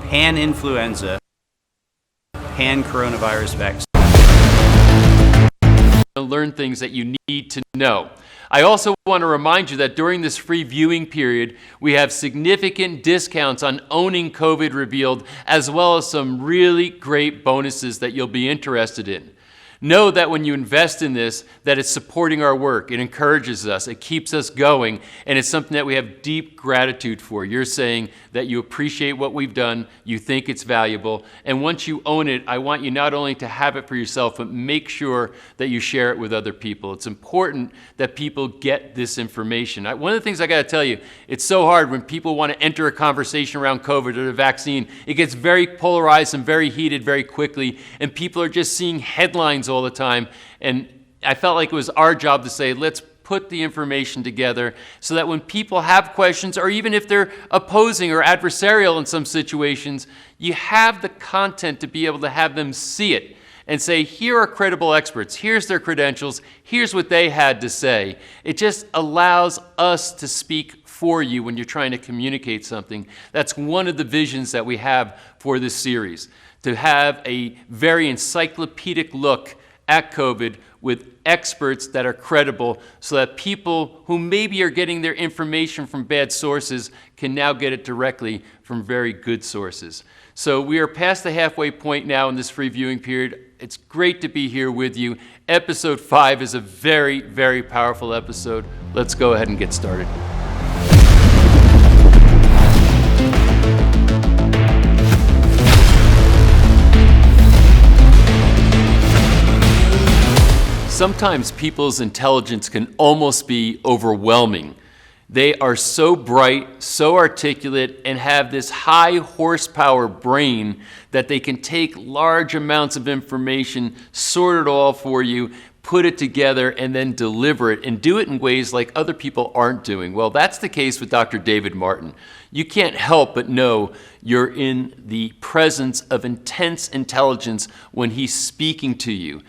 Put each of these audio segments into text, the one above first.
pan-influenza, pan-coronavirus vaccine. Learn things that you need to know. I also want to remind you that during this free viewing period, we have significant discounts on owning COVID Revealed, as well as some really great bonuses that you'll be interested in. Know that when you invest in this, that it's supporting our work, it encourages us, it keeps us going, and it's something that we have deep gratitude for. You're saying that you appreciate what we've done, you think it's valuable, and once you own it, I want you not only to have it for yourself, but make sure that you share it with other people. It's important that people get this information. One of the things I gotta tell you, it's so hard when people want to enter a conversation around COVID or the vaccine. It gets very polarized and very heated very quickly, and people are just seeing headlines all the time, and I felt like it was our job to say, let's put the information together so that when people have questions, or even if they're opposing or adversarial in some situations, you have the content to be able to have them see it and say, here are credible experts, here's their credentials, here's what they had to say. It just allows us to speak for you when you're trying to communicate something. That's one of the visions that we have for this series, to have a very encyclopedic look at COVID with experts that are credible so that people who maybe are getting their information from bad sources can now get it directly from very good sources. So we are past the halfway point now in this free viewing period. It's great to be here with you. Episode 5 is a very, very powerful episode. Let's go ahead and get started. Sometimes people's intelligence can almost be overwhelming. They are so bright, so articulate, and have this high horsepower brain that they can take large amounts of information, sort it all for you, put it together, and then deliver it, and do it in ways like other people aren't doing. Well, that's the case with Dr. David Martin. You can't help but know you're in the presence of intense intelligence when he's speaking to you.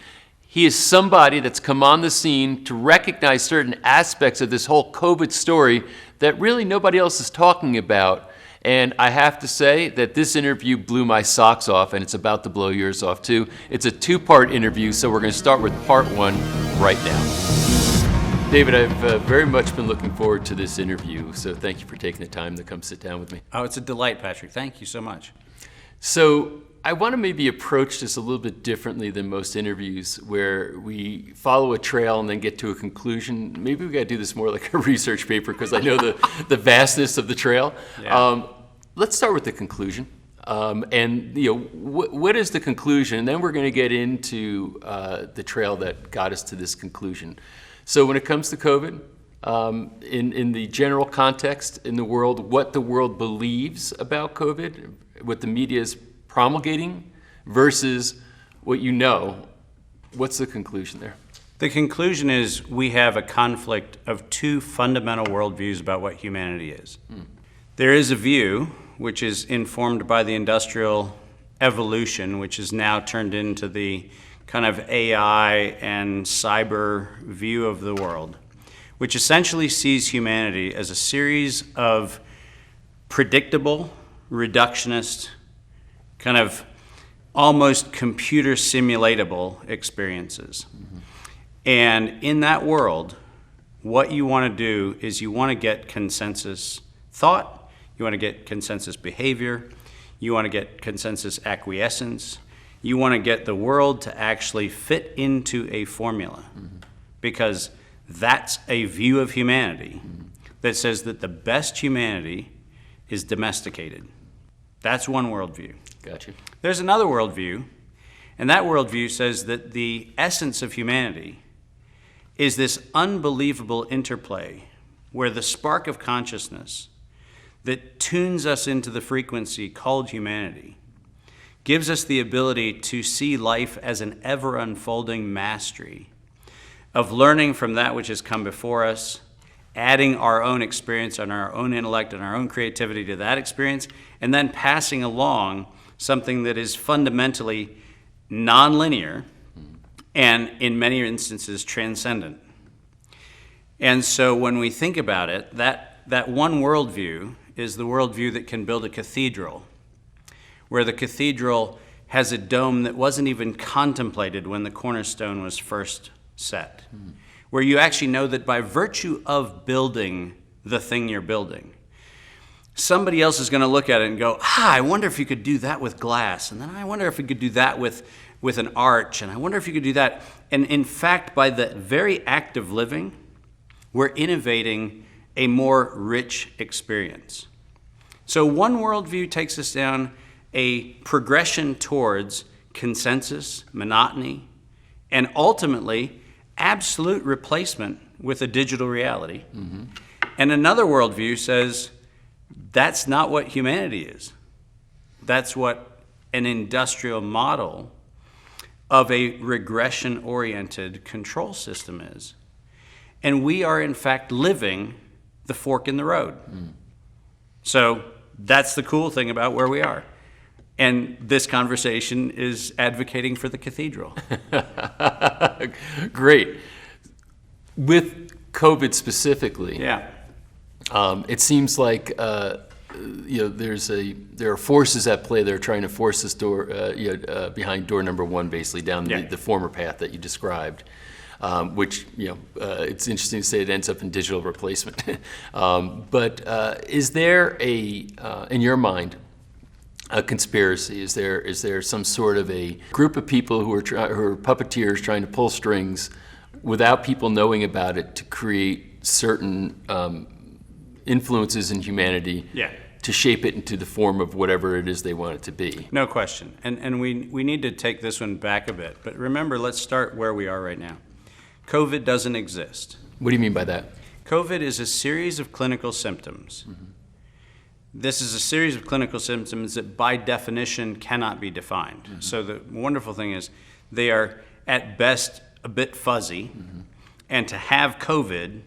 He is somebody that's come on the scene to recognize certain aspects of this whole COVID story that really nobody else is talking about. And I have to say that this interview blew my socks off, and it's about to blow yours off too. It's a 2-part interview, so we're going to start with part 1 right now. David, I've very much been looking forward to this interview, so thank you for taking the time to come sit down with me. Oh, it's a delight, Patrick. Thank you so much. So I want to maybe approach this a little bit differently than most interviews where we follow a trail and then get to a conclusion. Maybe we got to do this more like a research paper because I know the vastness of the trail. Yeah. Let's start with the conclusion. And what is the conclusion? And then we're going to get into the trail that got us to this conclusion. So when it comes to COVID, in the general context in the world, what the world believes about COVID, what the media is promulgating versus what you know, what's the conclusion there? The conclusion is we have a conflict of 2 fundamental worldviews about what humanity is. There is a view which is informed by the industrial evolution, which is now turned into the kind of AI and cyber view of the world, which essentially sees humanity as a series of predictable, reductionist, kind of almost computer simulatable experiences. And in that world, what you want to do is you want to get consensus thought, you want to get consensus behavior, you want to get consensus acquiescence, you want to get the world to actually fit into a formula. Because that's a view of humanity that says that the best humanity is domesticated. That's one worldview. Gotcha. There's another worldview, and that worldview says that the essence of humanity is this unbelievable interplay where the spark of consciousness that tunes us into the frequency called humanity gives us the ability to see life as an ever-unfolding mastery of learning from that which has come before us, adding our own experience and our own intellect and our own creativity to that experience, and then passing along something that is fundamentally nonlinear and in many instances transcendent. And so when we think about it, that one worldview is the worldview that can build a cathedral where the cathedral has a dome that wasn't even contemplated when the cornerstone was first set, where you actually know that by virtue of building the thing you're building, somebody else is going to look at it and go, I wonder if you could do that with glass, and then I wonder if you could do that with an arch, and I wonder if you could do that. And in fact, by the very act of living, we're innovating a more rich experience. So one worldview takes us down a progression towards consensus, monotony, and ultimately absolute replacement with a digital reality. Mm-hmm. And another worldview says that's not what humanity is. That's what an industrial model of a regression-oriented control system is. And we are, in fact, living the fork in the road. Mm. So that's the cool thing about where we are. And this conversation is advocating for the cathedral. Great. With COVID specifically, it seems like there are forces at play that are trying to force this door behind door number one, basically down the former path that you described. Which, it's interesting to say it ends up in digital replacement. But is there in your mind, a conspiracy? Is there some sort of a group of people who are puppeteers trying to pull strings without people knowing about it to create certain influences in humanity to shape it into the form of whatever it is they want it to be? No question. And we need to take this one back a bit. But remember, let's start where we are right now. COVID doesn't exist. What do you mean by that? COVID is a series of clinical symptoms. Mm-hmm. This is a series of clinical symptoms that by definition cannot be defined. Mm-hmm. So the wonderful thing is they are at best a bit fuzzy, and to have COVID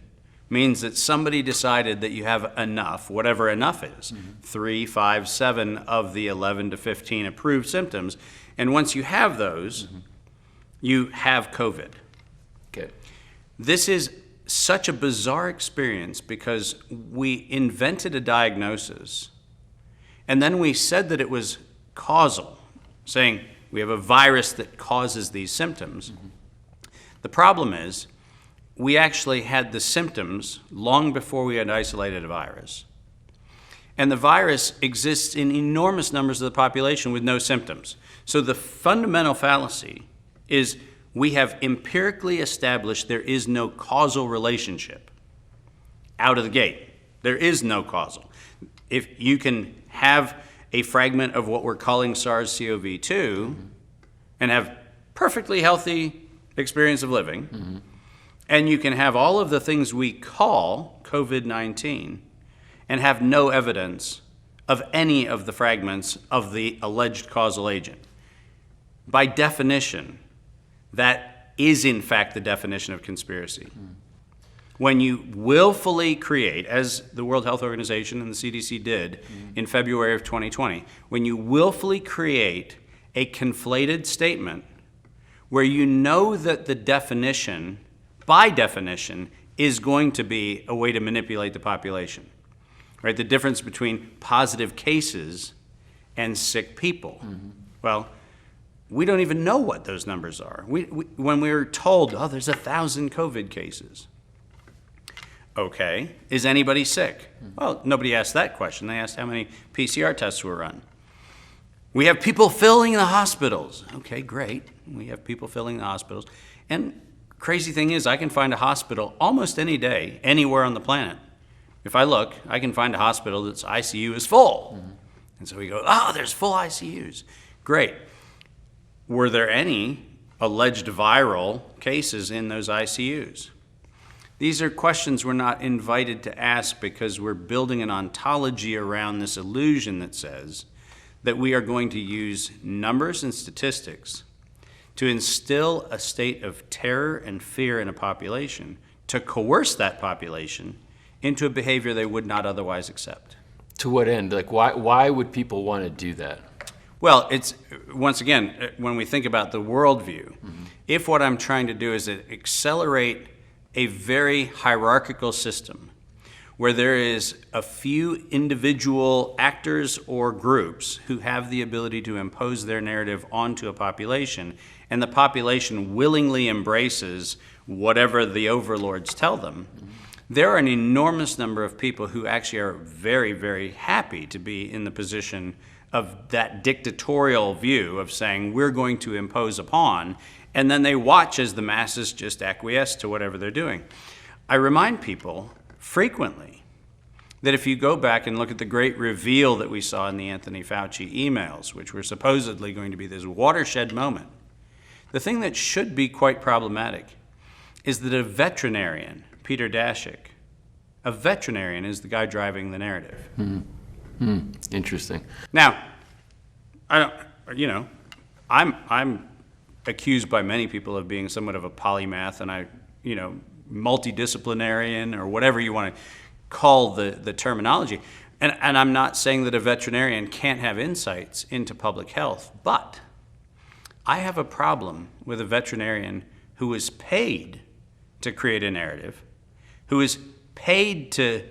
means that somebody decided that you have enough, whatever enough is, 3, 5, 7 of the 11 to 15 approved symptoms, and once you have those, you have COVID. Okay. This is such a bizarre experience because we invented a diagnosis and then we said that it was causal, saying we have a virus that causes these symptoms. Mm-hmm. The problem is we actually had the symptoms long before we had isolated a virus. And the virus exists in enormous numbers of the population with no symptoms. So the fundamental fallacy is we have empirically established there is no causal relationship out of the gate. There is no causal. If you can have a fragment of what we're calling SARS-CoV-2 and have perfectly healthy experience of living, and you can have all of the things we call COVID-19 and have no evidence of any of the fragments of the alleged causal agent. By definition, that is, in fact, the definition of conspiracy. When you willfully create, as the World Health Organization and the CDC did in February of 2020, when you willfully create a conflated statement where you know that the definition, by definition, is going to be a way to manipulate the population, right? The difference between positive cases and sick people. Well, we don't even know what those numbers are. When we were told, there's 1,000 COVID cases. Okay, is anybody sick? Well, nobody asked that question. They asked how many PCR tests were run. We have people filling the hospitals. Okay, great. We have people filling the hospitals. And crazy thing is, I can find a hospital almost any day, anywhere on the planet. If I look, I can find a hospital that's ICU is full. And so we go, there's full ICUs. Great. Were there any alleged viral cases in those ICUs? These are questions we're not invited to ask because we're building an ontology around this illusion that says that we are going to use numbers and statistics to instill a state of terror and fear in a population, to coerce that population into a behavior they would not otherwise accept. To what end? Like, why would people want to do that? Well, it's, once again, when we think about the worldview, if what I'm trying to do is accelerate a very hierarchical system where there is a few individual actors or groups who have the ability to impose their narrative onto a population, and the population willingly embraces whatever the overlords tell them, there are an enormous number of people who actually are very, very happy to be in the position of that dictatorial view of saying, we're going to impose upon, and then they watch as the masses just acquiesce to whatever they're doing. I remind people frequently that if you go back and look at the great reveal that we saw in the Anthony Fauci emails, which were supposedly going to be this watershed moment, the thing that should be quite problematic is that a veterinarian, Peter Daszak, a veterinarian is the guy driving the narrative. Interesting. Now, I'm accused by many people of being somewhat of a polymath, and multidisciplinarian, or whatever you want to call the terminology. And I'm not saying that a veterinarian can't have insights into public health, but I have a problem with a veterinarian who is paid to create a narrative, who is paid to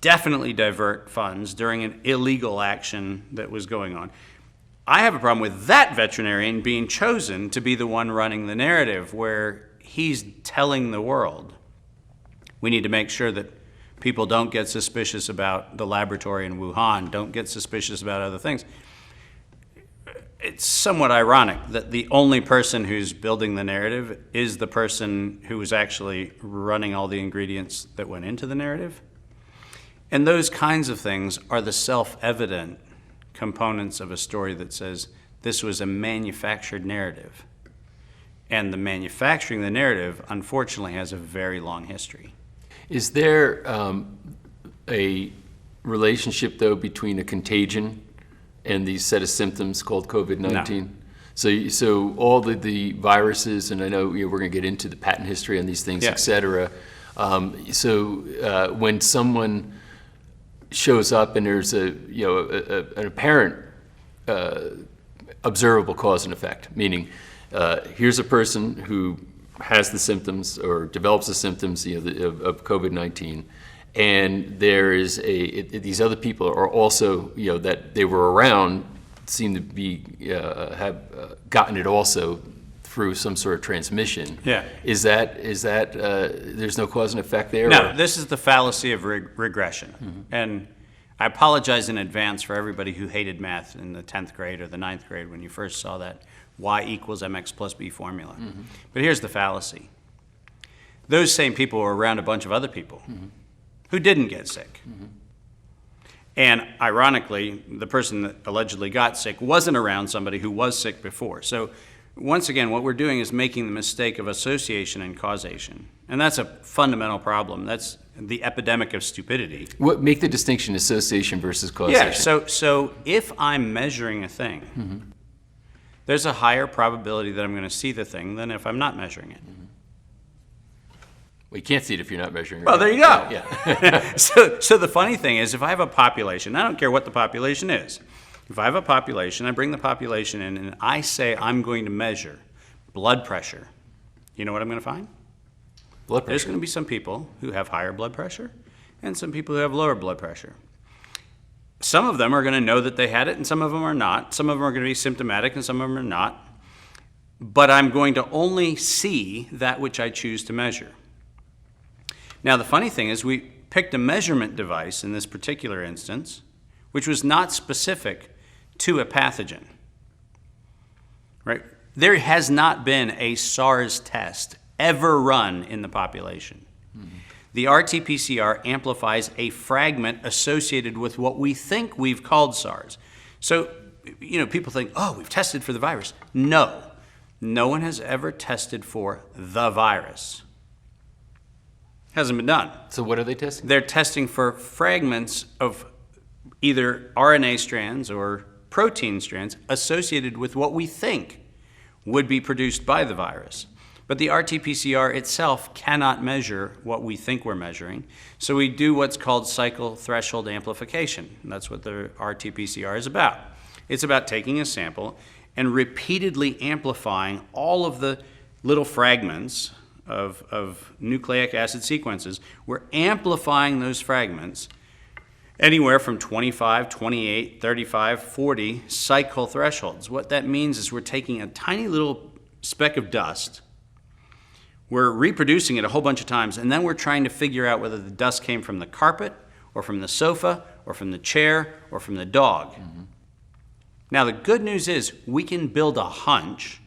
definitely divert funds during an illegal action that was going on. I have a problem with that veterinarian being chosen to be the one running the narrative, where he's telling the world, we need to make sure that people don't get suspicious about the laboratory in Wuhan, don't get suspicious about other things. It's somewhat ironic that the only person who's building the narrative is the person who was actually running all the ingredients that went into the narrative. And those kinds of things are the self-evident components of a story that says this was a manufactured narrative. And the manufacturing the narrative, unfortunately, has a very long history. Is there a relationship, though, between a contagion and these set of symptoms called COVID-19? No. So all the viruses, and I know we're going to get into the patent history on these things, Yeah. et cetera. When someone shows up and there's an apparent observable cause and effect, meaning here's a person who has the symptoms or develops the symptoms of COVID-19, and there is these other people are also that they were around seem to be have gotten it also through some sort of transmission. Yeah. Is that there's no cause and effect there? No, or? this is the fallacy of regression. Mm-hmm. And I apologize in advance for everybody who hated math in the 10th grade or the 9th grade when you first saw that y equals mx plus b formula. Mm-hmm. But here's the fallacy. Those same people were around a bunch of other people who didn't get sick. Mm-hmm. And ironically, the person that allegedly got sick wasn't around somebody who was sick before. So once again, what we're doing is making the mistake of association and causation. And that's a fundamental problem. That's the epidemic of stupidity. Make the distinction, association versus causation. Yeah, so if I'm measuring a thing, there's a higher probability that I'm going to see the thing than if I'm not measuring it. Well, you can't see it if you're not measuring it. Well, there you go. Yeah. So the funny thing is, if I have a population, I don't care what the population is. If I have a population, I bring the population in, and I say I'm going to measure blood pressure. You know what I'm going to find? Blood There's pressure. going to be some people who have higher blood pressure and some people who have lower blood pressure. Some of them are going to know that they had it, and some of them are not. Some of them are going to be symptomatic, and some of them are not. But I'm going to only see that which I choose to measure. Now, the funny thing is, we picked a measurement device in this particular instance, which was not specific to a pathogen. Right? There has not been a SARS test ever run in the population. The RT-PCR amplifies a fragment associated with what we think we've called SARS. So, people think, oh, we've tested for the virus. No one has ever tested for the virus. Hasn't been done. So what are they testing? They're testing for fragments of either RNA strands or protein strands associated with what we think would be produced by the virus. But the RT-PCR itself cannot measure what we think we're measuring. So we do what's called cycle threshold amplification. And that's what the RT-PCR is about. It's about taking a sample and repeatedly amplifying all of the little fragments of nucleic acid sequences, we're amplifying those fragments anywhere from 25, 28, 35, 40 cycle thresholds. What that means is we're taking a tiny little speck of dust, we're reproducing it a whole bunch of times, and then we're trying to figure out whether the dust came from the carpet or from the sofa or from the chair or from the dog. Mm-hmm. Now, the good news is we can build a hunch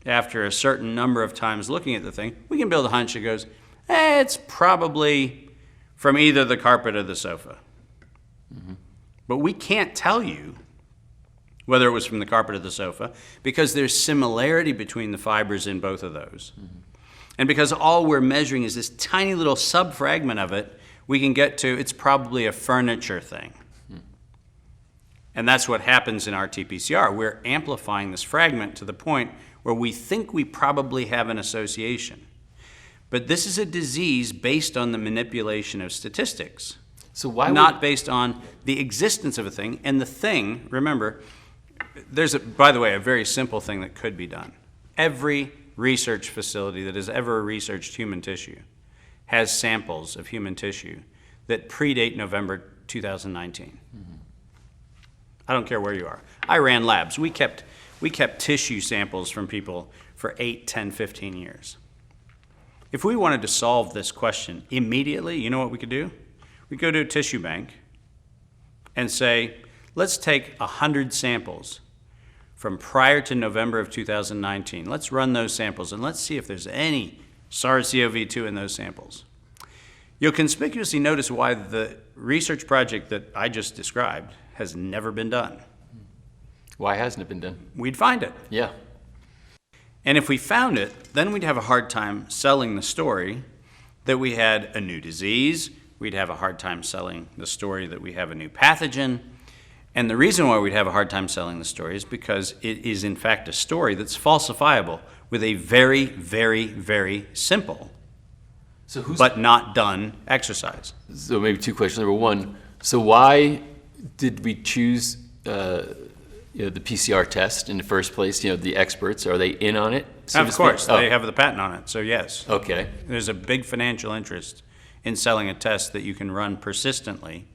after a certain number of times looking at the thing. We can build a hunch that goes, it's probably from either the carpet or the sofa. Mm-hmm. But we can't tell you whether it was from the carpet or the sofa because there's similarity between the fibers in both of those. Mm-hmm. And because all we're measuring is this tiny little subfragment of it, we can get to it's probably a furniture thing. Mm-hmm. And that's what happens in RT-PCR. We're amplifying this fragment to the point where we think we probably have an association. But this is a disease based on the manipulation of statistics. So why not based on the existence of a thing. And the thing, remember, there's, by the way, a very simple thing that could be done. Every research facility that has ever researched human tissue has samples of human tissue that predate November 2019. Mm-hmm. I don't care where you are. I ran labs. We kept tissue samples from people for 8, 10, 15 years. If we wanted to solve this question immediately, you know what we could do? We go to a tissue bank and say, let's take 100 samples from prior to November of 2019. Let's run those samples and let's see if there's any SARS-CoV-2 in those samples. You'll conspicuously notice why the research project that I just described has never been done. Why hasn't it been done? We'd find it. Yeah. And if we found it, then we'd have a hard time selling the story that we had a new disease. We'd have a hard time selling the story that we have a new pathogen. And the reason why we'd have a hard time selling the story is because it is in fact a story that's falsifiable with a very, very, very simple but not done exercise. So maybe two questions. Number one, so why did we choose the PCR test in the first place? The experts, are they in on it? Of course, they have the patent on it, so yes. Okay. There's a big financial interest in selling a test that you can run persistently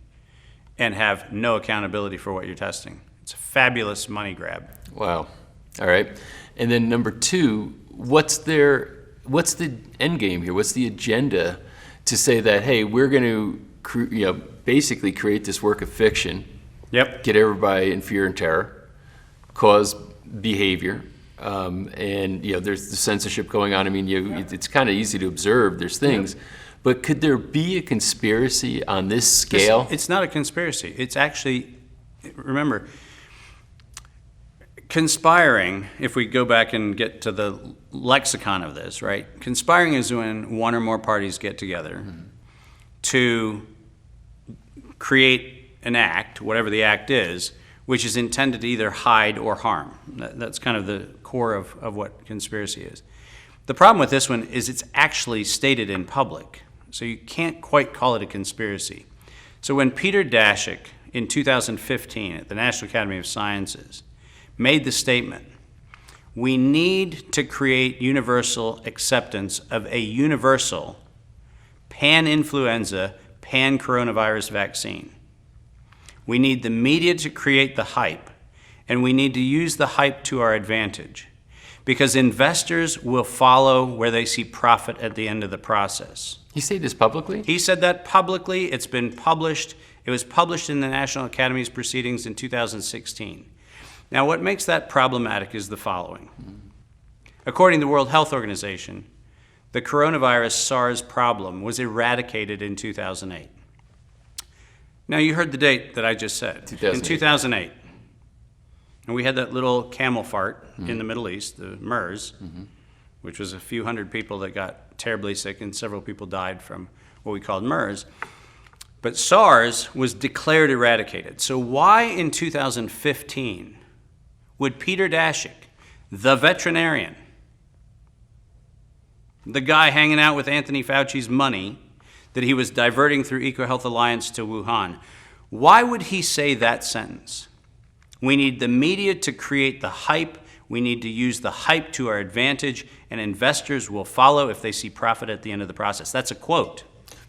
and have no accountability for what you're testing. It's a fabulous money grab. Wow. All right. And then number two, what's the end game here? What's the agenda to say that, hey, we're going to basically create this work of fiction, yep, get everybody in fear and terror, cause behavior, and there's the censorship going on. I mean, it's kind of easy to observe. There's things. Yep. But could there be a conspiracy on this scale? It's not a conspiracy. It's actually, remember, conspiring, if we go back and get to the lexicon of this, right? Conspiring is when one or more parties get together mm-hmm. to create an act, whatever the act is, which is intended to either hide or harm. That's kind of the core of what conspiracy is. The problem with this one is it's actually stated in public. So you can't quite call it a conspiracy. So when Peter Daszak in 2015 at the National Academy of Sciences made the statement, we need to create universal acceptance of a universal pan-influenza, pan-coronavirus vaccine. We need the media to create the hype, and we need to use the hype to our advantage because investors will follow where they see profit at the end of the process. He said this publicly? He said that publicly. It's been published. It was published in the National Academy's proceedings in 2016. Now, what makes that problematic is the following. According to the World Health Organization, the coronavirus SARS problem was eradicated in 2008. Now, you heard the date that I just said. 2008. In 2008. And we had that little camel fart in the Middle East, the MERS, which was a few hundred people that got terribly sick and several people died from what we called MERS. But SARS was declared eradicated. So why in 2015 would Peter Daszak, the veterinarian, the guy hanging out with Anthony Fauci's money that he was diverting through EcoHealth Alliance to Wuhan, why would he say that sentence? We need the media to create the hype. We need to use the hype to our advantage, and investors will follow if they see profit at the end of the process. That's a quote.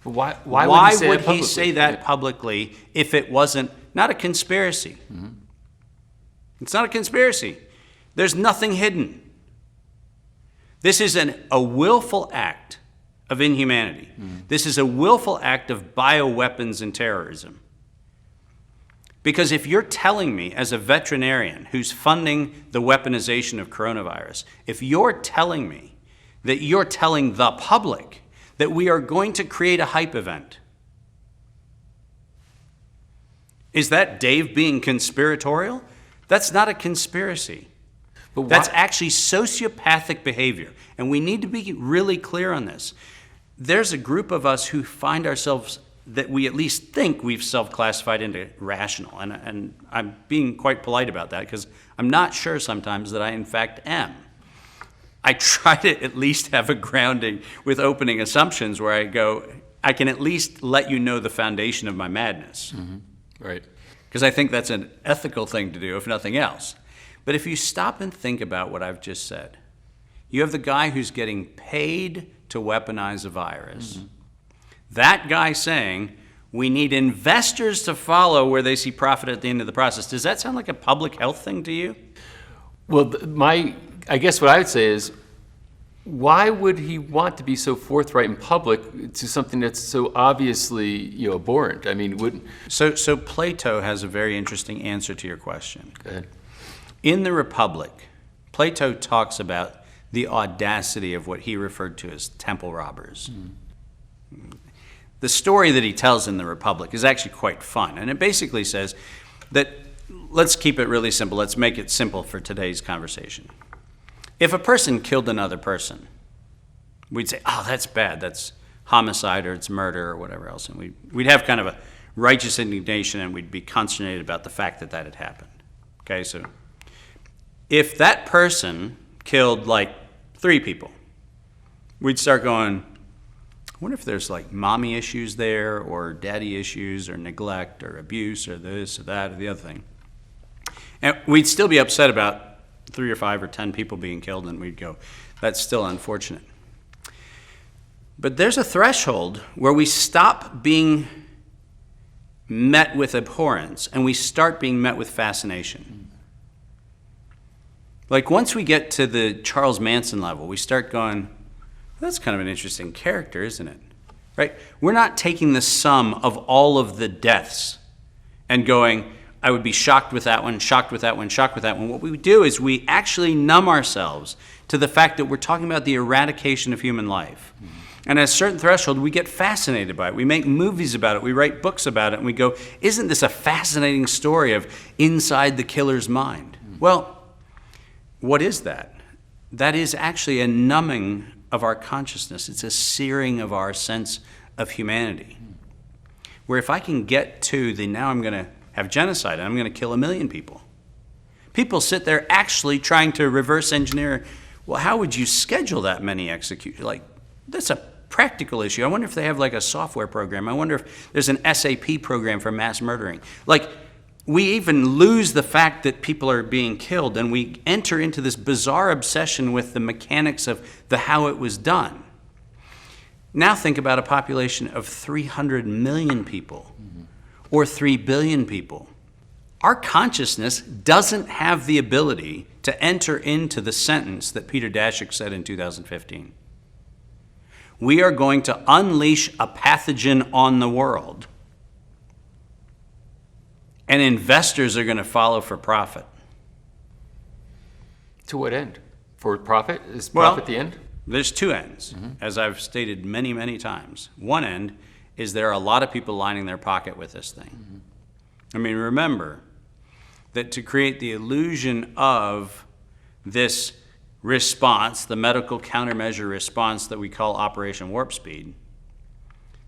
But why would he say that publicly if it wasn't not a conspiracy? It's not a conspiracy. There's nothing hidden. This is a willful act of inhumanity. This is a willful act of bioweapons and terrorism. Because if you're telling me, as a veterinarian who's funding the weaponization of coronavirus, if you're telling me that you're telling the public that we are going to create a hype event, is that Dave being conspiratorial? That's not a conspiracy. But That's actually sociopathic behavior. And we need to be really clear on this. There's a group of us who find ourselves that we at least think we've self-classified into rational. And I'm being quite polite about that because I'm not sure sometimes that I in fact am. I try to at least have a grounding with opening assumptions where I go, I can at least let you know the foundation of my madness. Right. Because I think that's an ethical thing to do, if nothing else. But if you stop and think about what I've just said, you have the guy who's getting paid to weaponize a virus. That guy saying, we need investors to follow where they see profit at the end of the process. Does that sound like a public health thing to you? Well, I guess what I would say is, why would he want to be so forthright in public to something that's so obviously, abhorrent? I mean, wouldn't... So Plato has a very interesting answer to your question. Go ahead. In the Republic, Plato talks about the audacity of what he referred to as temple robbers. The story that he tells in the Republic is actually quite fun, and it basically says that, let's keep it really simple, let's make it simple for today's conversation. If a person killed another person, we'd say, oh, that's bad, that's homicide or it's murder or whatever else, and we'd have kind of a righteous indignation and we'd be consternated about the fact that that had happened. Okay, so if that person killed like 3 people, we'd start going, I wonder if there's like mommy issues there or daddy issues or neglect or abuse or this or that or the other thing. And we'd still be upset about 3 or 5 or 10 people being killed, and we'd go, that's still unfortunate. But there's a threshold where we stop being met with abhorrence and we start being met with fascination. Like once we get to the Charles Manson level, we start going, that's kind of an interesting character, isn't it? Right? We're not taking the sum of all of the deaths and going, I would be shocked with that one, shocked with that one, shocked with that one. What we do is we actually numb ourselves to the fact that we're talking about the eradication of human life. And at a certain threshold, we get fascinated by it. We make movies about it. We write books about it. And we go, isn't this a fascinating story of inside the killer's mind? Well, what is that? That is actually a numbing of our consciousness. It's a searing of our sense of humanity. Where if I can get to the now I'm going to have genocide and I'm going to kill 1 million people. People sit there actually trying to reverse engineer, well, how would you schedule that many executions? Like, that's a practical issue. I wonder if they have like a software program. I wonder if there's an SAP program for mass murdering. Like, we even lose the fact that people are being killed, and we enter into this bizarre obsession with the mechanics of the how it was done. Now think about a population of 300 million people or 3 billion people. Our consciousness doesn't have the ability to enter into the sentence that Peter Daszak said in 2015. We are going to unleash a pathogen on the world, and investors are going to follow for profit. To what end? For profit? Is profit the end? There's 2 ends, as I've stated many, many times. One end is there are a lot of people lining their pocket with this thing. I mean, remember that to create the illusion of this response, the medical countermeasure response that we call Operation Warp Speed,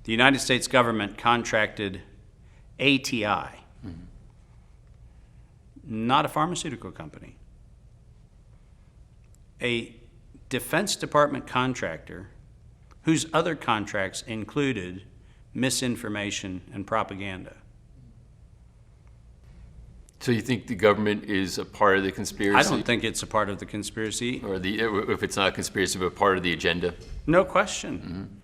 the United States government contracted ATI, not a pharmaceutical company, a Defense Department contractor whose other contracts included misinformation and propaganda. So you think the government is a part of the conspiracy? I don't think it's a part of the conspiracy. Or if it's not a conspiracy, but part of the agenda? No question.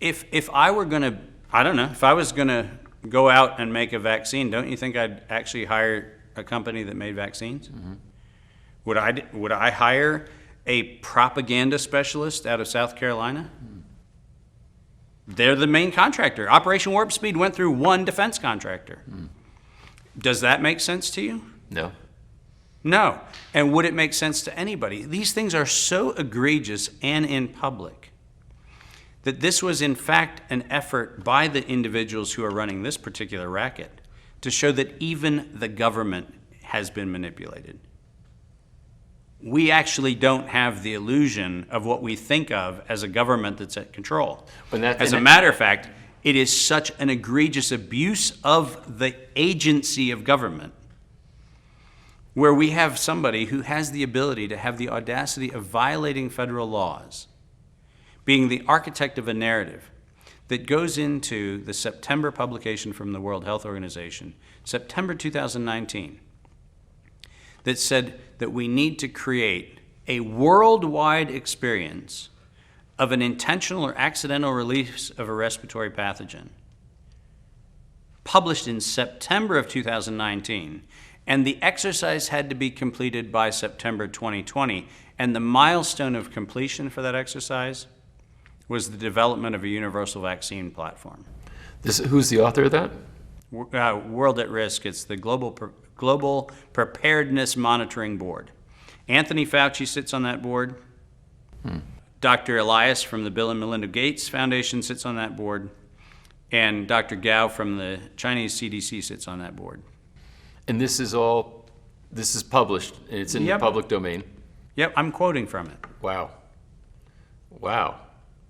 If I were going to, I don't know, if I was going to go out and make a vaccine, don't you think I'd actually hire a company that made vaccines? Would I hire a propaganda specialist out of South Carolina? They're the main contractor. Operation Warp Speed went through one defense contractor. Does that make sense to you? No. No. And would it make sense to anybody? These things are so egregious and in public that this was in fact an effort by the individuals who are running this particular racket to show that even the government has been manipulated. We actually don't have the illusion of what we think of as a government that's at control. As a matter of fact, it is such an egregious abuse of the agency of government where we have somebody who has the ability to have the audacity of violating federal laws, being the architect of a narrative that goes into the September publication from the World Health Organization, September 2019, that said that we need to create a worldwide experience of an intentional or accidental release of a respiratory pathogen, published in September of 2019, and the exercise had to be completed by September 2020, and the milestone of completion for that exercise was the development of a universal vaccine platform. Who's the author of that? World at Risk. It's the Global Preparedness Monitoring Board. Anthony Fauci sits on that board. Dr. Elias from the Bill and Melinda Gates Foundation sits on that board. And Dr. Gao from the Chinese CDC sits on that board. And this is published, and it's in the public domain? Yep, I'm quoting from it. Wow.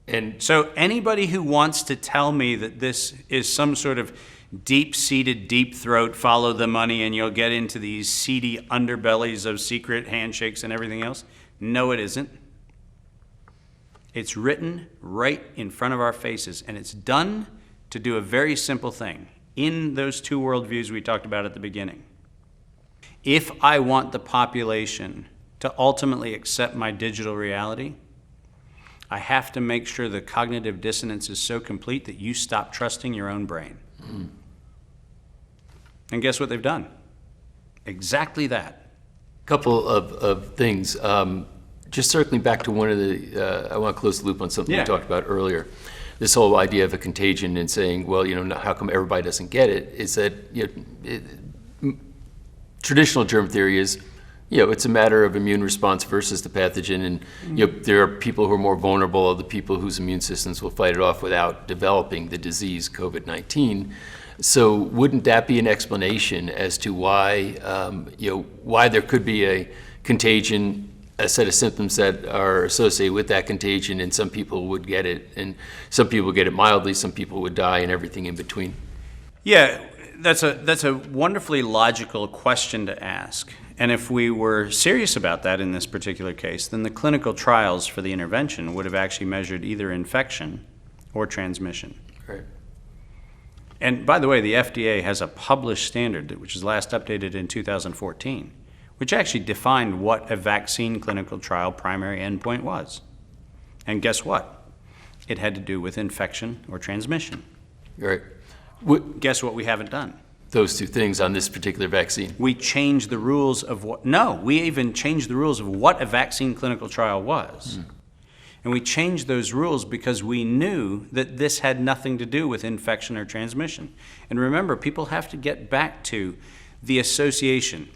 And so anybody who wants to tell me that this is some sort of deep-seated, deep throat, follow the money and you'll get into these seedy underbellies of secret handshakes and everything else, no, it isn't. It's written right in front of our faces, and it's done to do a very simple thing in those two worldviews we talked about at the beginning. If I want the population to ultimately accept my digital reality, I have to make sure the cognitive dissonance is so complete that you stop trusting your own brain. And guess what they've done? Exactly that. Couple of things. Just circling back to one of the, I want to close the loop on something we talked about earlier. This whole idea of a contagion and saying, well, how come everybody doesn't get it? Is that traditional germ theory is, it's a matter of immune response versus the pathogen, and there are people who are more vulnerable, the people whose immune systems will fight it off without developing the disease, COVID-19. So wouldn't that be an explanation as to why, why there could be a contagion, a set of symptoms that are associated with that contagion, and some people would get it, and some people get it mildly, some people would die, and everything in between? Yeah, that's a wonderfully logical question to ask. And if we were serious about that in this particular case, then the clinical trials for the intervention would have actually measured either infection or transmission. Right. And by the way, the FDA has a published standard, which was last updated in 2014, which actually defined what a vaccine clinical trial primary endpoint was. And guess what? It had to do with infection or transmission. Right. Guess what we haven't done? Those two things on this particular vaccine. We changed the rules of we even changed the rules of what a vaccine clinical trial was. And we changed those rules because we knew that this had nothing to do with infection or transmission. And remember, people have to get back to the association.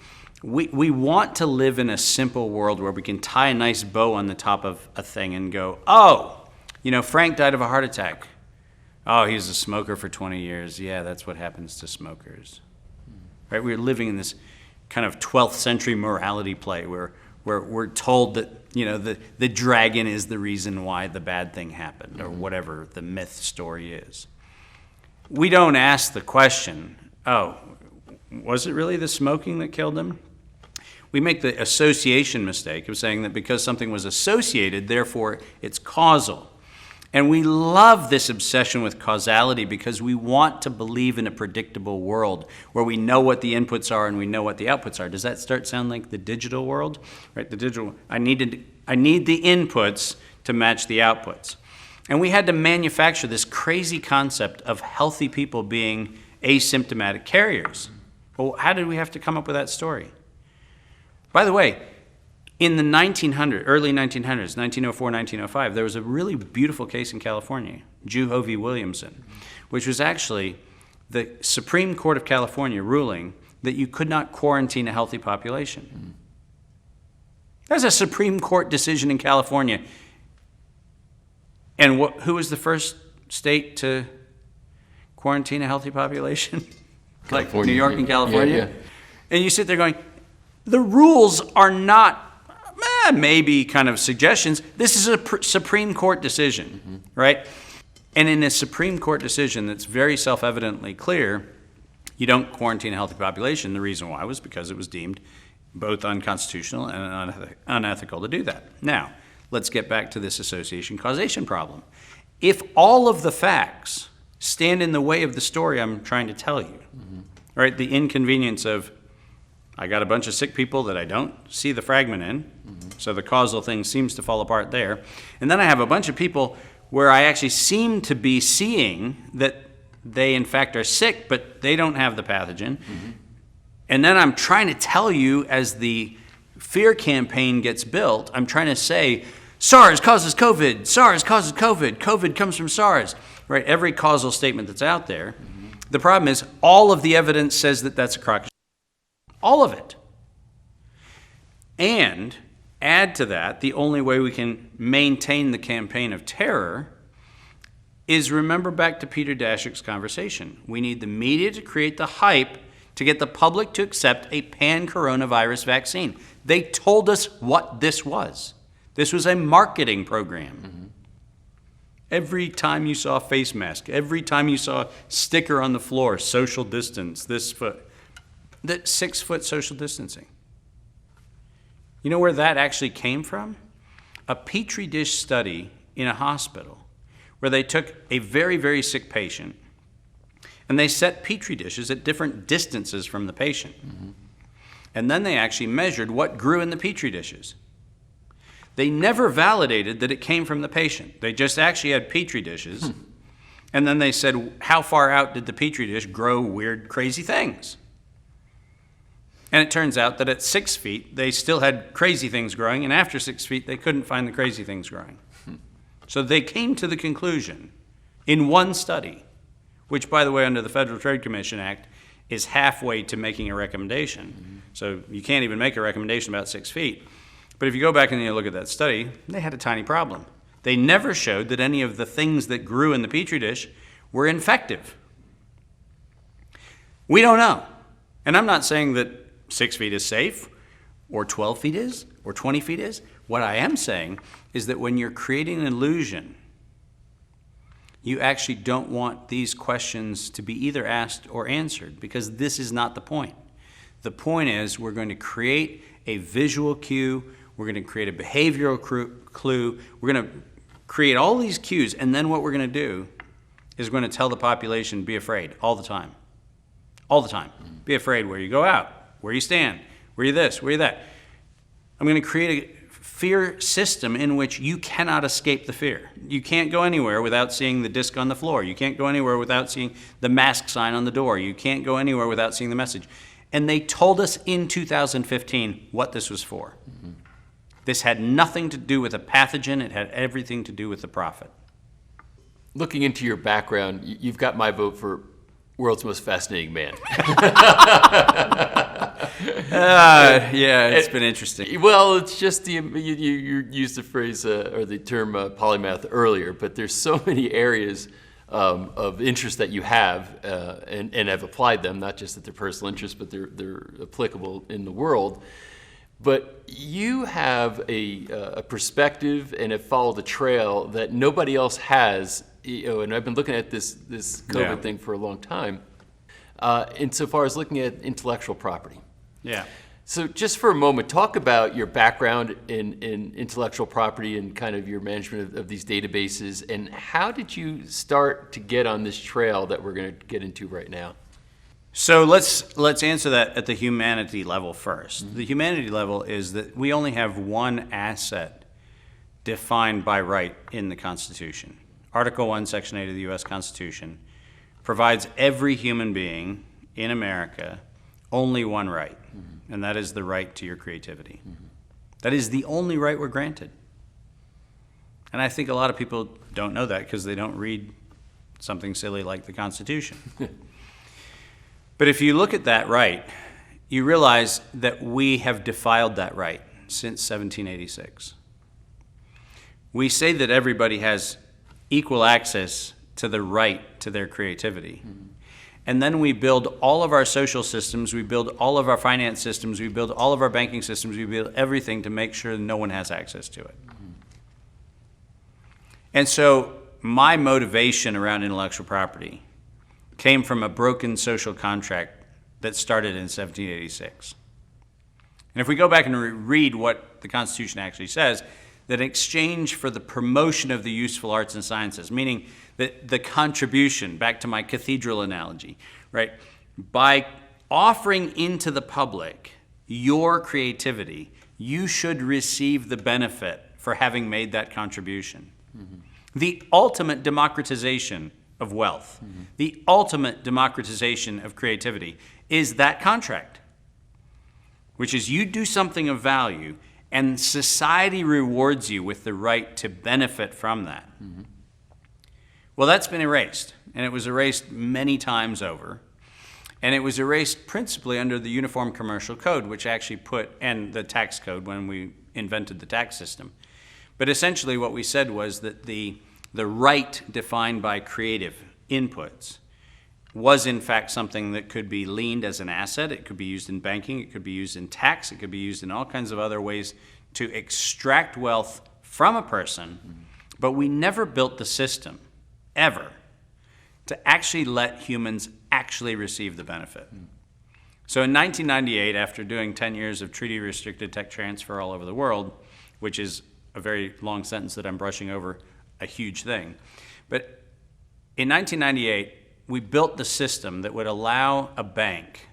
We want to live in a simple world where we can tie a nice bow on the top of a thing and go, Frank died of a heart attack. Oh, he was a smoker for 20 years. Yeah, that's what happens to smokers. Right? We're living in this kind of 12th century morality play where we're told that, the dragon is the reason why the bad thing happened, or whatever the myth story is. We don't ask the question, was it really the smoking that killed him? We make the association mistake of saying that because something was associated, therefore it's causal. And we love this obsession with causality because we want to believe in a predictable world where we know what the inputs are and we know what the outputs are. Does that sound like the digital world? Right, the digital, I need the inputs to match the outputs. And we had to manufacture this crazy concept of healthy people being asymptomatic carriers. Well, how did we have to come up with that story? By the way, in the early 1900s, 1904, 1905, there was a really beautiful case in California, Juho v. Williamson, which was actually the Supreme Court of California ruling that you could not quarantine a healthy population. There's a Supreme Court decision in California. And who was the first state to quarantine a healthy population? Like New York and California? Yeah. And you sit there going, the rules are not maybe kind of suggestions. This is a Supreme Court decision, right? And in a Supreme Court decision that's very self-evidently clear, you don't quarantine a healthy population. The reason why was because it was deemed both unconstitutional and unethical to do that. Now, let's get back to this association causation problem. If all of the facts stand in the way of the story I'm trying to tell you, right? The inconvenience of I got a bunch of sick people that I don't see the fragment in, so the causal thing seems to fall apart there. And then I have a bunch of people where I actually seem to be seeing that they in fact are sick, but they don't have the pathogen. And then I'm trying to tell you, as the fear campaign gets built, I'm trying to say, SARS causes COVID, SARS causes COVID, COVID comes from SARS, right? Every causal statement that's out there. The problem is all of the evidence says that that's a crock. All of it. And add to that, the only way we can maintain the campaign of terror is remember back to Peter Daszak's conversation. We need the media to create the hype to get the public to accept a pan-coronavirus vaccine. They told us what this was. This was a marketing program. Every time you saw a face mask, every time you saw a sticker on the floor, social distance, this foot, that 6-foot social distancing. You know where that actually came from? A Petri dish study in a hospital where they took a very, very sick patient and they set Petri dishes at different distances from the patient. And then they actually measured what grew in the Petri dishes. They never validated that it came from the patient. They just actually had Petri dishes. And then they said, how far out did the Petri dish grow weird, crazy things? And it turns out that at 6 feet, they still had crazy things growing, and after 6 feet, they couldn't find the crazy things growing. So they came to the conclusion in one study, which, by the way, under the Federal Trade Commission Act, is halfway to making a recommendation. So you can't even make a recommendation about 6 feet. But if you go back and you look at that study, they had a tiny problem. They never showed that any of the things that grew in the Petri dish were infective. We don't know. And I'm not saying that 6 feet is safe, or 12 feet is, or 20 feet is. What I am saying is that when you're creating an illusion, you actually don't want these questions to be either asked or answered, because this is not the point. The point is we're going to create a visual cue, we're going to create a behavioral clue, we're going to create all these cues, and then what we're going to do is we're going to tell the population, be afraid, all the time. All the time. Be afraid where you go out, where you stand, where you this, where you that. I'm going to create a fear system in which you cannot escape the fear. You can't go anywhere without seeing the disc on the floor. You can't go anywhere without seeing the mask sign on the door. You can't go anywhere without seeing the message. And they told us in 2015 what this was for. This had nothing to do with a pathogen. It had everything to do with the profit. Looking into your background, you've got my vote for world's most fascinating man. Yeah, it's been interesting. Well, it's just you used the phrase or the term polymath earlier, but there's so many areas of interest that you have and have applied them, not just at their personal interest, but they're applicable in the world. But you have a perspective and have followed a trail that nobody else has. And I've been looking at this COVID thing for a long time, insofar as looking at intellectual property. Yeah. So just for a moment, talk about your background in intellectual property and kind of your management of these databases, and how did you start to get on this trail that we're going to get into right now? So let's answer that at the humanity level first. The humanity level is that we only have one asset defined by right in the Constitution. Article 1, Section 8 of the U.S. Constitution provides every human being in America only one right, and that is the right to your creativity. That is the only right we're granted. And I think a lot of people don't know that because they don't read something silly like the Constitution. But if you look at that right, you realize that we have defiled that right since 1786. We say that everybody has equal access to the right to their creativity. And then we build all of our social systems, we build all of our finance systems, we build all of our banking systems, we build everything to make sure no one has access to it. And so my motivation around intellectual property came from a broken social contract that started in 1786. And if we go back and read what the Constitution actually says, that in exchange for the promotion of the useful arts and sciences, meaning that the contribution, back to my cathedral analogy, right? By offering into the public your creativity, you should receive the benefit for having made that contribution. The ultimate democratization of wealth, the ultimate democratization of creativity is that contract, which is you do something of value and society rewards you with the right to benefit from that. Well, that's been erased, and it was erased many times over. And it was erased principally under the Uniform Commercial Code, which actually and the tax code when we invented the tax system. But essentially what we said was that the right defined by creative inputs was in fact something that could be leaned as an asset. It could be used in banking, it could be used in tax, it could be used in all kinds of other ways to extract wealth from a person. But we never built the system, ever, to actually let humans actually receive the benefit. So in 1998, after doing 10 years of treaty-restricted tech transfer all over the world, which is a very long sentence that I'm brushing over, a huge thing. But in 1998, we built the system that would allow a bank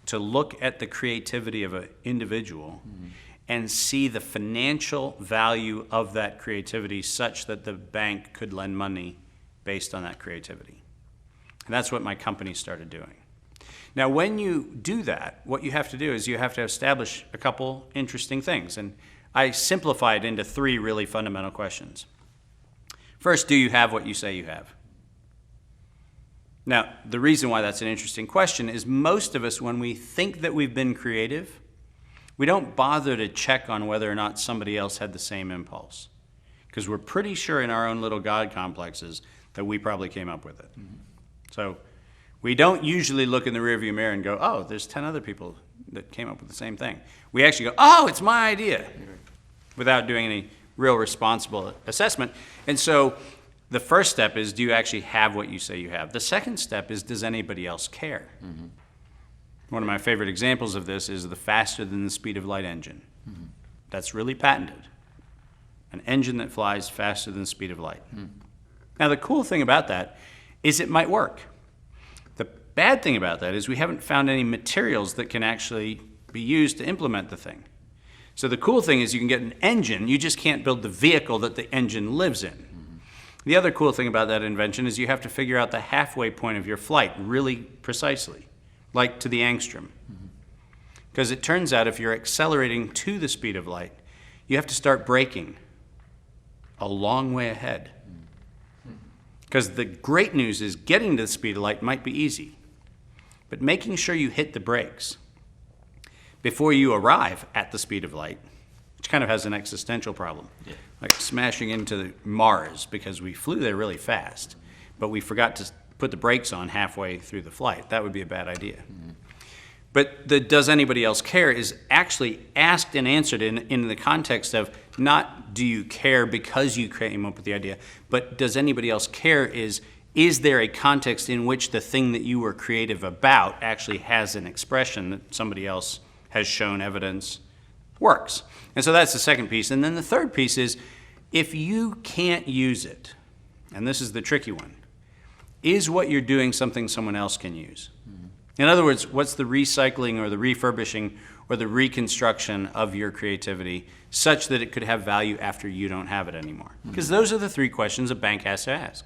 to look at the creativity of an individual and see the financial value of that creativity such that the bank could lend money based on that creativity. And that's what my company started doing. Now, when you do that, what you have to do is you have to establish a couple interesting things. And I simplified into three really fundamental questions. First, do you have what you say you have? Now, the reason why that's an interesting question is most of us, when we think that we've been creative, we don't bother to check on whether or not somebody else had the same impulse. Because we're pretty sure in our own little God complexes that we probably came up with it. So we don't usually look in the rearview mirror and go, oh, there's 10 other people that came up with the same thing. We actually go, oh, it's my idea, without doing any real responsible assessment. And so the first step is, do you actually have what you say you have? The second step is, does anybody else care? One of my favorite examples of this is the faster than the speed of light engine. That's really patented. An engine that flies faster than the speed of light. Now, the cool thing about that is it might work. The bad thing about that is we haven't found any materials that can actually be used to implement the thing. So the cool thing is you can get an engine, you just can't build the vehicle that the engine lives in. The other cool thing about that invention is you have to figure out the halfway point of your flight really precisely, like to the angstrom. Because it turns out if you're accelerating to the speed of light, you have to start braking a long way ahead. Because the great news is getting to the speed of light might be easy, but making sure you hit the brakes before you arrive at the speed of light, which kind of has an existential problem. Like smashing into Mars because we flew there really fast, but we forgot to put the brakes on halfway through the flight. That would be a bad idea. But the does anybody else care is actually asked and answered in the context of not do you care because you came up with the idea, but does anybody else care is there a context in which the thing that you were creative about actually has an expression that somebody else has shown evidence works. And so that's the second piece. And then the third piece is, if you can't use it, and this is the tricky one, is what you're doing something someone else can use? In other words, what's the recycling or the refurbishing or the reconstruction of your creativity such that it could have value after you don't have it anymore? Because those are the three questions a bank has to ask.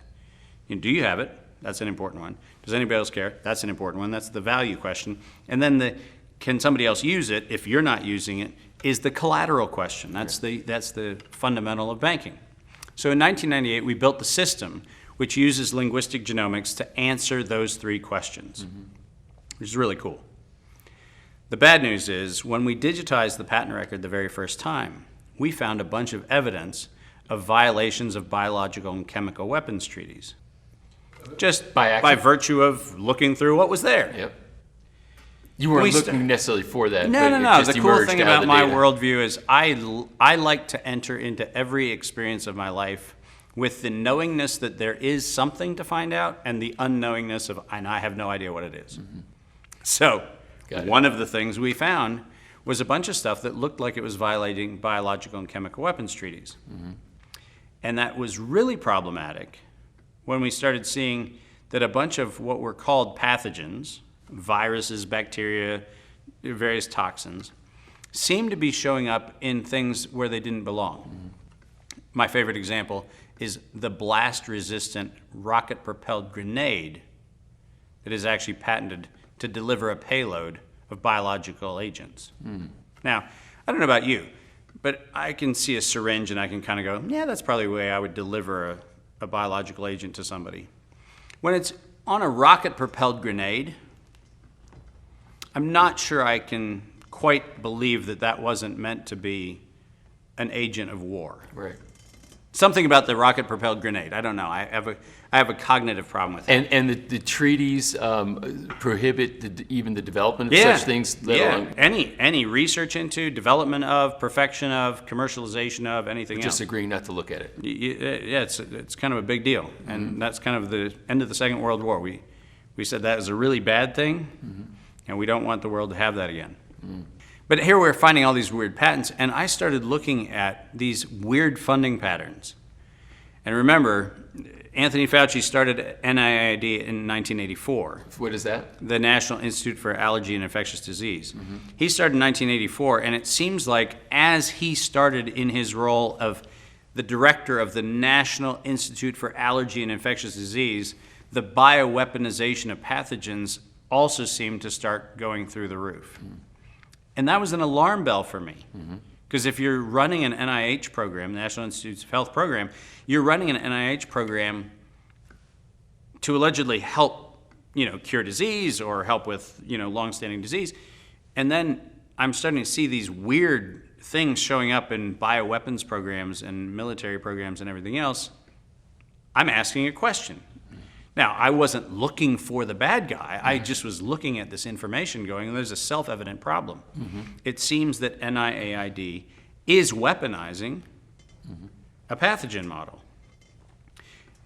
Do you have it? That's an important one. Does anybody else care? That's an important one. That's the value question. And then can somebody else use it if you're not using it, is the collateral question. That's the fundamental of banking. So in 1998, we built the system which uses linguistic genomics to answer those three questions, which is really cool. The bad news is, when we digitized the patent record the very first time, we found a bunch of evidence of violations of biological and chemical weapons treaties. Just by virtue of looking through what was there. Yep. You weren't looking necessarily for that. No, but no, it no. just The cool emerged thing out of about the my data. worldview is I like to enter into every experience of my life with the knowingness that there is something to find out and the unknowingness of, and I have no idea what it is. So one of the things we found was a bunch of stuff that looked like it was violating biological and chemical weapons treaties. And that was really problematic when we started seeing that a bunch of what were called pathogens, viruses, bacteria, various toxins, seemed to be showing up in things where they didn't belong. My favorite example is the blast-resistant rocket-propelled grenade that is actually patented to deliver a payload of biological agents. Now, I don't know about you, but I can see a syringe and I can kind of go, yeah, that's probably the way I would deliver a biological agent to somebody. When it's on a rocket-propelled grenade, I'm not sure I can quite believe that that wasn't meant to be an agent of war. Right. Something about the rocket-propelled grenade. I don't know. I have a cognitive problem with it. And the treaties prohibit even the development of such things. Let alone Any research into, development of, perfection of, commercialization of, anything else. just agreeing not to look at it. Yeah, it's kind of a big deal, and that's kind of the end of the Second World War. We said that is a really bad thing, and we don't want the world to have that again. But here we're finding all these weird patents, and I started looking at these weird funding patterns. And remember, Anthony Fauci started NIAID in 1984. What is that? The National Institute for Allergy and Infectious Disease. He started in 1984, and it seems like as he started in his role of the director of the National Institute for Allergy and Infectious Disease, the bioweaponization of pathogens also seemed to start going through the roof. And that was an alarm bell for me. Because if you're running an NIH program, the National Institutes of Health program, you're running an NIH program to allegedly help, cure disease or help with, long-standing disease. And then I'm starting to see these weird things showing up in bioweapons programs and military programs and everything else. I'm asking a question. Now, I wasn't looking for the bad guy. I just was looking at this information going, there's a self-evident problem. It seems that NIAID is weaponizing a pathogen model.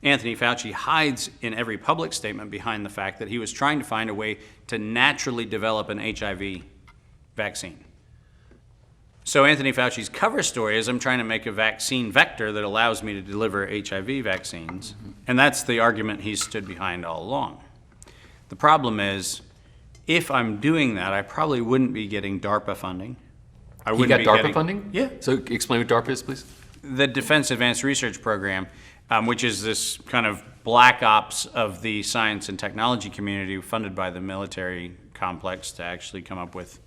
Anthony Fauci hides in every public statement behind the fact that he was trying to find a way to naturally develop an HIV vaccine. So Anthony Fauci's cover story is I'm trying to make a vaccine vector that allows me to deliver HIV vaccines, and that's the argument he's stood behind all along. The problem is, if I'm doing that, I probably wouldn't be getting DARPA funding. You got DARPA funding? Yeah. So explain what DARPA is, please. The Defense Advanced Research Program, which is this kind of black ops of the science and technology community funded by the military complex to actually come up with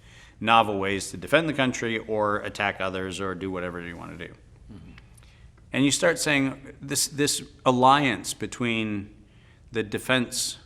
novel ways to defend the country or attack others or do whatever you want to do. And you start saying this alliance between the defense